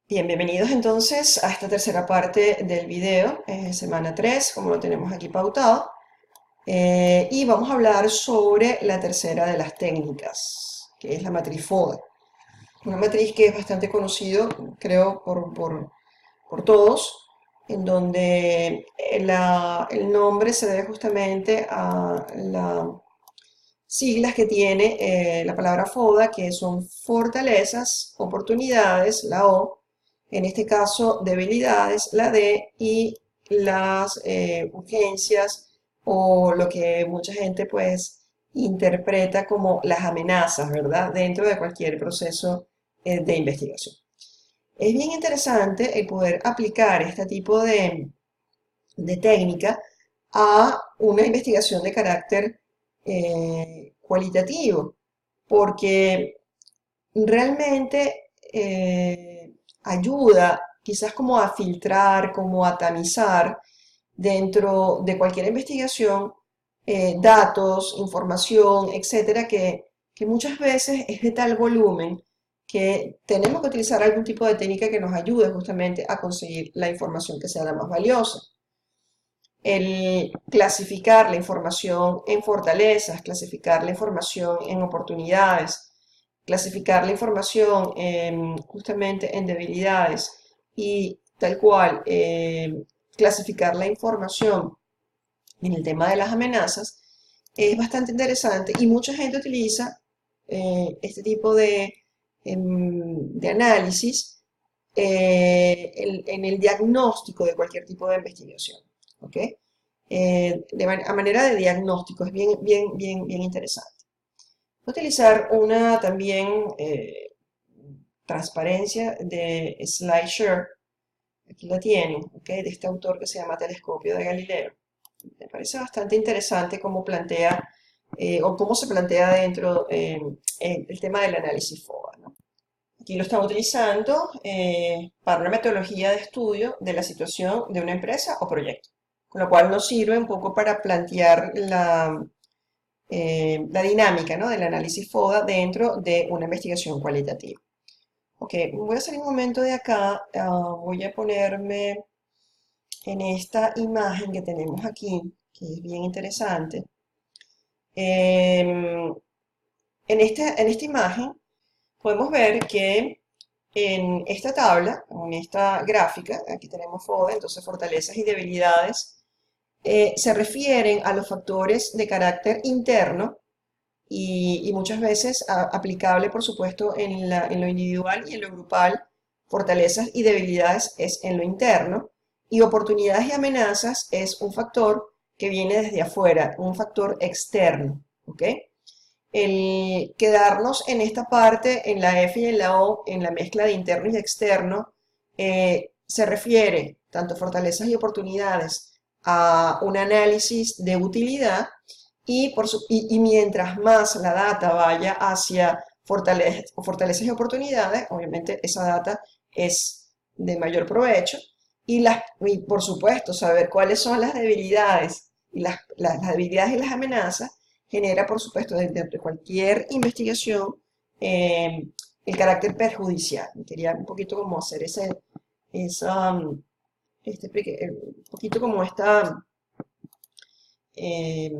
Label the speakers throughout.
Speaker 1: Bien, bienvenidos entonces a esta tercera parte del video, semana 3, como lo tenemos aquí pautado, y vamos a hablar sobre la tercera de las técnicas, que es la matriz FODA. Una matriz que es bastante conocido, creo, por todos, en donde el nombre se debe justamente a las siglas que tiene la palabra FODA, que son fortalezas, oportunidades, la O, en este caso debilidades, la D, y las urgencias o lo que mucha gente pues interpreta como las amenazas, ¿verdad? Dentro de cualquier proceso de investigación. Es bien interesante el poder aplicar este tipo de técnica a una investigación de carácter cualitativo, porque realmente ayuda quizás como a filtrar, como a tamizar dentro de cualquier investigación datos, información, etcétera, que muchas veces es de tal volumen que tenemos que utilizar algún tipo de técnica que nos ayude justamente a conseguir la información que sea la más valiosa. El clasificar la información en fortalezas, clasificar la información en oportunidades, clasificar la información justamente en debilidades y tal cual clasificar la información en el tema de las amenazas es bastante interesante y mucha gente utiliza este tipo de análisis en el diagnóstico de cualquier tipo de investigación. ¿Ok? A manera de diagnóstico es bien interesante. Utilizar una también transparencia de SlideShare, aquí la tienen, ¿ok? De este autor que se llama Telescopio de Galileo. Me parece bastante interesante cómo plantea o cómo se plantea dentro el tema del análisis FODA, ¿no? Aquí lo están utilizando para una metodología de estudio de la situación de una empresa o proyecto, con lo cual nos sirve un poco para plantear la dinámica, ¿no? Del análisis FODA dentro de una investigación cualitativa. Ok, voy a salir un momento de acá, voy a ponerme en esta imagen que tenemos aquí, que es bien interesante. Em, en esta imagen podemos ver que en esta tabla, en esta gráfica, aquí tenemos FODA, entonces fortalezas y debilidades, se refieren a los factores de carácter interno y muchas veces aplicable, por supuesto, en lo individual y en lo grupal. Fortalezas y debilidades es en lo interno y oportunidades y amenazas es un factor que viene desde afuera, un factor externo. ¿Ok? El quedarnos en esta parte, en la F y en la O, en la mezcla de interno y externo, se refiere tanto fortalezas y oportunidades a un análisis de utilidad y mientras más la data vaya hacia fortalezas y oportunidades, obviamente esa data es de mayor provecho y por supuesto saber cuáles son las debilidades y las debilidades y las amenazas genera, por supuesto, dentro de cualquier investigación el carácter perjudicial. Quería un poquito como hacer esa, un poquito como esta eh,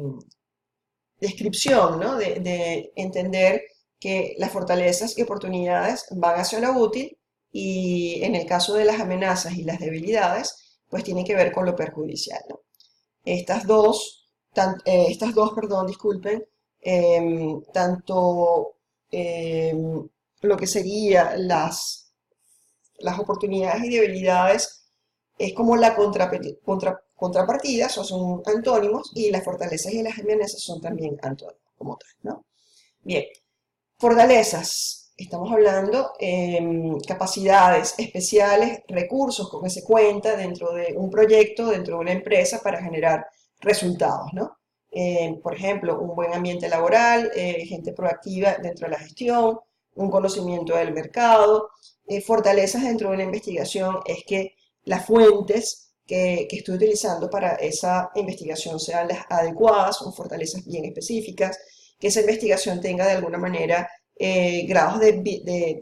Speaker 1: descripción, ¿no? De entender que las fortalezas y oportunidades van hacia lo útil y en el caso de las amenazas y las debilidades, pues tienen que ver con lo perjudicial, ¿no? Estas dos, perdón, disculpen, tanto lo que serían las oportunidades y debilidades es como la contrapartida, o son antónimos, y las fortalezas y las amenazas son también antónimos, como tal, ¿no? Bien, fortalezas. Estamos hablando capacidades especiales, recursos con que se cuenta dentro de un proyecto, dentro de una empresa para generar resultados, ¿no? Por ejemplo, un buen ambiente laboral, gente proactiva dentro de la gestión, un conocimiento del mercado. Fortalezas dentro de una investigación es que las fuentes que estoy utilizando para esa investigación sean las adecuadas, son fortalezas bien específicas, que esa investigación tenga de alguna manera grados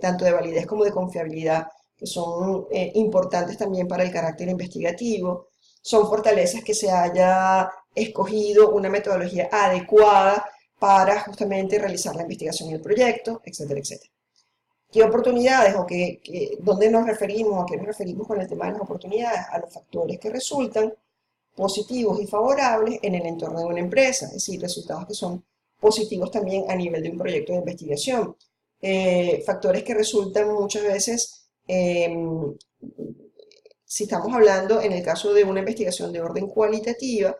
Speaker 1: tanto de validez como de confiabilidad que son importantes también para el carácter investigativo. Son fortalezas que se haya escogido una metodología adecuada para justamente realizar la investigación y el proyecto, etcétera, etcétera. ¿Qué oportunidades o dónde nos referimos, a qué nos referimos con el tema de las oportunidades? A los factores que resultan positivos y favorables en el entorno de una empresa, es decir, resultados que son positivos también a nivel de un proyecto de investigación. Factores que resultan muchas veces, si estamos hablando en el caso de una investigación de orden cualitativa,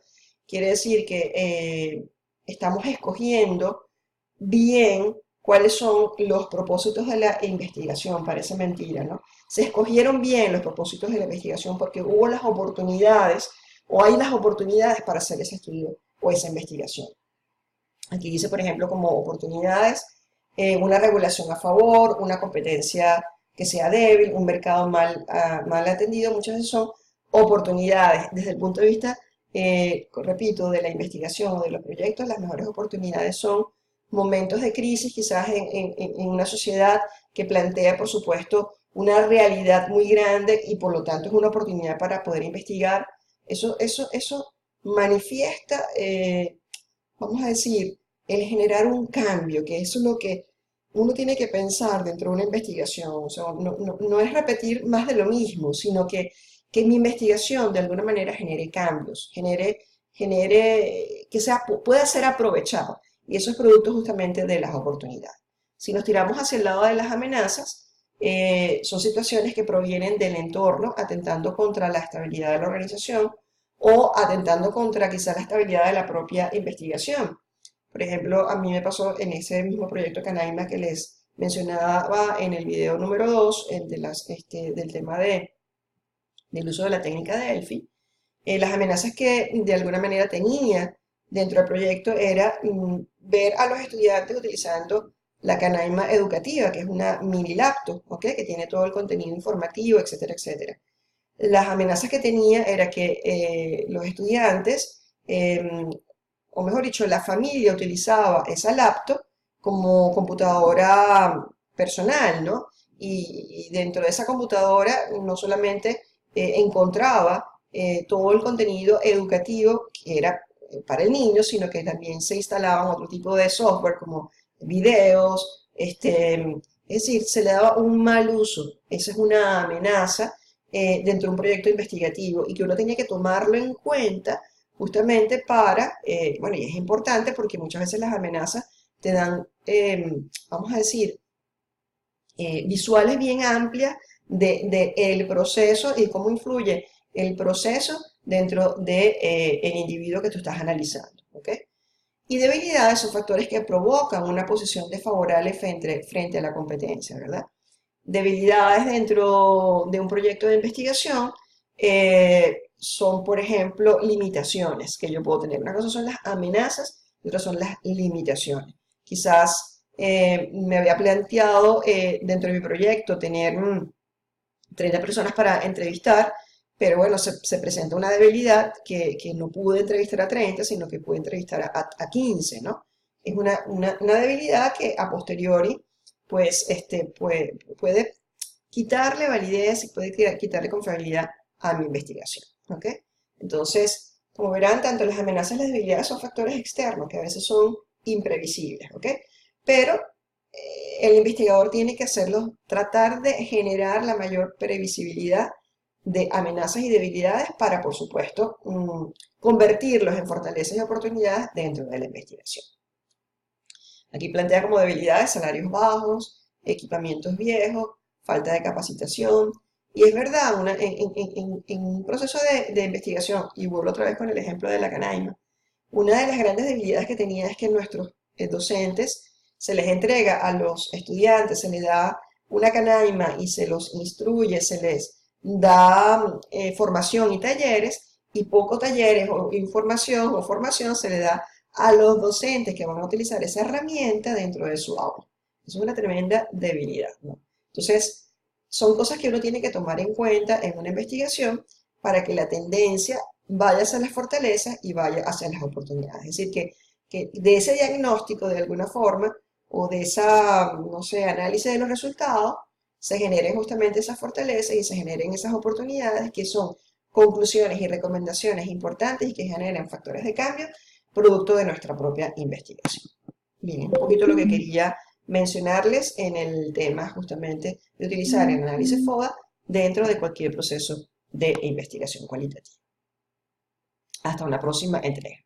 Speaker 1: quiere decir que estamos escogiendo bien cuáles son los propósitos de la investigación, parece mentira, ¿no? Se escogieron bien los propósitos de la investigación porque hubo las oportunidades o hay las oportunidades para hacer ese estudio o esa investigación. Aquí dice, por ejemplo, como oportunidades, una regulación a favor, una competencia que sea débil, un mercado mal atendido, muchas veces son oportunidades. Desde el punto de vista, repito, de la investigación o de los proyectos, las mejores oportunidades son momentos de crisis, quizás en una sociedad que plantea, por supuesto, una realidad muy grande y por lo tanto es una oportunidad para poder investigar. Eso manifiesta, vamos a decir, el generar un cambio, que eso es lo que uno tiene que pensar dentro de una investigación. O sea, no es repetir más de lo mismo, sino que mi investigación de alguna manera genere cambios, genere que pueda ser aprovechado. Y eso es producto justamente de las oportunidades. Si nos tiramos hacia el lado de las amenazas, son situaciones que provienen del entorno, atentando contra la estabilidad de la organización o atentando contra quizá la estabilidad de la propia investigación. Por ejemplo, a mí me pasó en ese mismo proyecto Canaima que les mencionaba en el video número 2, del tema del uso de la técnica de Delphi. Las amenazas que de alguna manera tenía dentro del proyecto era ver a los estudiantes utilizando la Canaima educativa, que es una mini laptop, ¿ok? Que tiene todo el contenido informativo, etcétera, etcétera. Las amenazas que tenía era que los estudiantes, o mejor dicho, la familia utilizaba esa laptop como computadora personal, ¿no? Y dentro de esa computadora no solamente encontraba todo el contenido educativo que era para el niño, sino que también se instalaban otro tipo de software como videos, es decir, se le daba un mal uso. Esa es una amenaza dentro de un proyecto investigativo y que uno tenía que tomarlo en cuenta justamente para, bueno, y es importante porque muchas veces las amenazas te dan, vamos a decir, visuales bien amplias de el proceso y cómo influye el proceso dentro de, el individuo que tú estás analizando, ¿ok? Y debilidades son factores que provocan una posición desfavorable frente a la competencia, ¿verdad? Debilidades dentro de un proyecto de investigación son, por ejemplo, limitaciones que yo puedo tener. Una cosa son las amenazas y otra son las limitaciones. Quizás me había planteado dentro de mi proyecto tener 30 personas para entrevistar, pero bueno, se presenta una debilidad que no pude entrevistar a 30, sino que pude entrevistar a 15, ¿no? Es una debilidad que a posteriori, pues, puede quitarle validez y puede quitarle confiabilidad a mi investigación, ¿ok? Entonces, como verán, tanto las amenazas y las debilidades son factores externos que a veces son imprevisibles, ¿ok? Pero el investigador tiene que hacerlo, tratar de generar la mayor previsibilidad de amenazas y debilidades para, por supuesto, convertirlos en fortalezas y oportunidades dentro de la investigación. Aquí plantea como debilidades salarios bajos, equipamientos viejos, falta de capacitación. Y es verdad, en un proceso de investigación, y vuelvo otra vez con el ejemplo de la Canaima, una de las grandes debilidades que tenía es que nuestros docentes se les entrega a los estudiantes, se les da una canaima y se los instruye, se les da formación y talleres, y poco talleres o información o formación se le da a los docentes que van a utilizar esa herramienta dentro de su aula. Eso es una tremenda debilidad, ¿no? Entonces, son cosas que uno tiene que tomar en cuenta en una investigación para que la tendencia vaya hacia las fortalezas y vaya hacia las oportunidades. Es decir, que de ese diagnóstico, de alguna forma, o de esa, no sé, análisis de los resultados, se generen justamente esas fortalezas y se generen esas oportunidades que son conclusiones y recomendaciones importantes y que generen factores de cambio producto de nuestra propia investigación. Bien, un poquito lo que quería mencionarles en el tema justamente de utilizar el análisis FODA dentro de cualquier proceso de investigación cualitativa. Hasta una próxima entrega.